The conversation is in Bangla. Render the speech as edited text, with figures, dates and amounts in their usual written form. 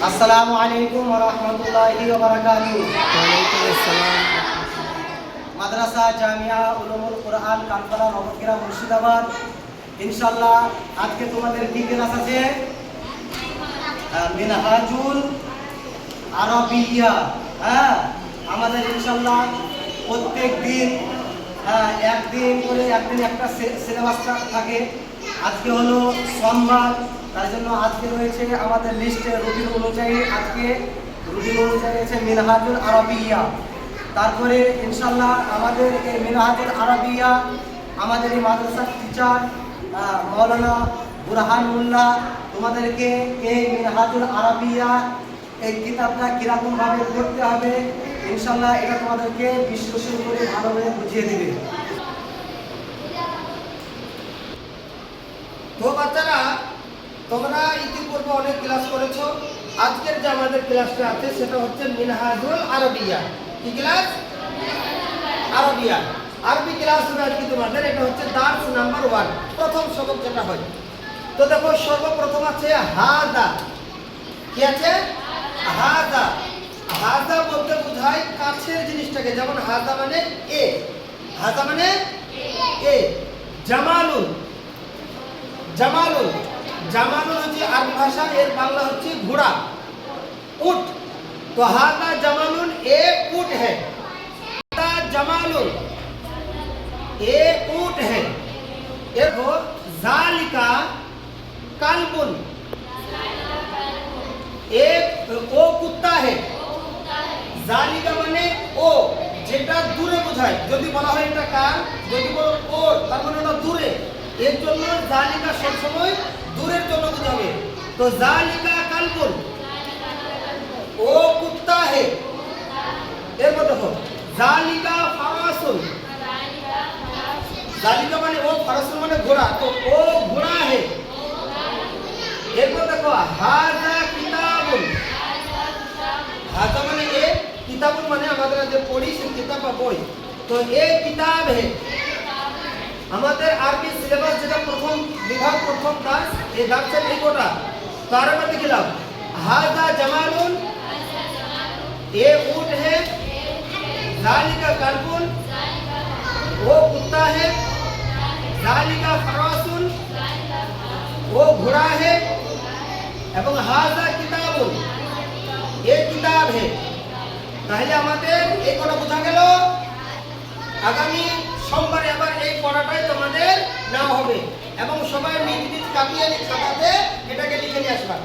আসসালামু আলাইকুম ওয়া রাহমাতুল্লাহি ওয়া বারাকাতুহু। ওয়ালাইকুম আসসালাম। মাদ্রাসা জামিয়া উলুমুল কুরআন কানপাড়া নবগ্রাম মুর্শিদাবাদ। ইনশাআল্লাহ আজকে তোমাদের কি ক্লাস আছে? মিনহাজুল আরাবিয়া। আমাদের ইনশাআল্লাহ প্রত্যেক দিন একদিন করে একদিন একটা সিলেবাস থাকে। আজকে হলো সোমবার, তার জন্য আজকে রয়েছে আমাদের লিস্টে রুটিন অনুযায়ী আছে মিনহাজুল আরাবিয়া। তারপরে ইনশাআল্লাহ আমাদের এই মিনহাজুল আরাবিয়া আমাদের এই মাদ্রাসার টিচার মাওলানা বুরহানুল্লাহ তোমাদেরকে এই মিনহাজুল আরাবিয়া এই কিতাবটা কীরকমভাবে পড়তে হবে ইনশাআল্লাহ এটা তোমাদেরকে বিশ্লেষণ করে ভালোভাবে বুঝিয়ে দেবে। তো বাচ্চারা, তোমরা ইতিপূর্বে অনেক ক্লাস করেছো। আজকের যে আমাদের ক্লাসটা আছে সেটা হচ্ছে মিনহাজুল আরাবিয়া। কি ক্লাস? আরাবিয়া। আরবি ক্লাস হবে আজকে তোমাদের। এটা হচ্ছে দার্স নাম্বার 1, প্রথম সবক যেটা হয়। তো দেখো, সর্বপ্রথম আছে হাদা। কি আছে? হাদা। হাদা বলতে বোঝায় কাছের জিনিসটাকে, যেমন হাদা মানে এ, হাদা মানে এ। জামালুন, জামালুন, জামালুন হচ্ছে আরবি ভাষা, এর বাংলা হচ্ছে ঘোড়া, উট। তো হাদা জামালুন এ উট হ্যাঁ, হাদা জামালুন এ उट है। देखो जालिका कालबुन, एक ओ कुत्ता है। জালিকা মানে ও, যেটা দূরে বোঝায়। যদি বলা হয় এটা কার, যদি বলো ও, তার মানে ওটা দূরে। এর জন্য জালিকা সবসময় দূরের জন্য বোঝাবে। তো জালিকা কালবুন ও কুত্তা হে। এরপর দেখো জালিকা ফারাসুন, জালিকা মানে ও, ফারাসুন মানে ঘোড়া, তো ও ঘোড়া হে। এরপর দেখো হাজা কিতাবুন, হাজা মানে এ, কিতাবুন মানে আমাদের যে পড়ি সেই কিতাব বা বই। তো এ কিতাব হে। আমাদের আরবি সিলেবাস যেটা প্রথম বিভাগ, প্রথম ক্লাস, এই দার্সের এই কোটা। তার মধ্যে গেলাম হাজা জামালুন এ উট হে, জালিকা কালবুন वो कुत्ता है, जालिका फरासुन वो घोड़ा है, এবং হাজা কিতাবুন এই কিতাব হে। তাহলে আমাদের এই কথা বোঝা গেল। আগামী সোমবারে আবার এই পড়াটাই তোমাদের নেওয়া হবে এবং সবাই নিজ নিজ কাপিয়ে খাতাতে এটাকে লিখে নিয়ে আসবা।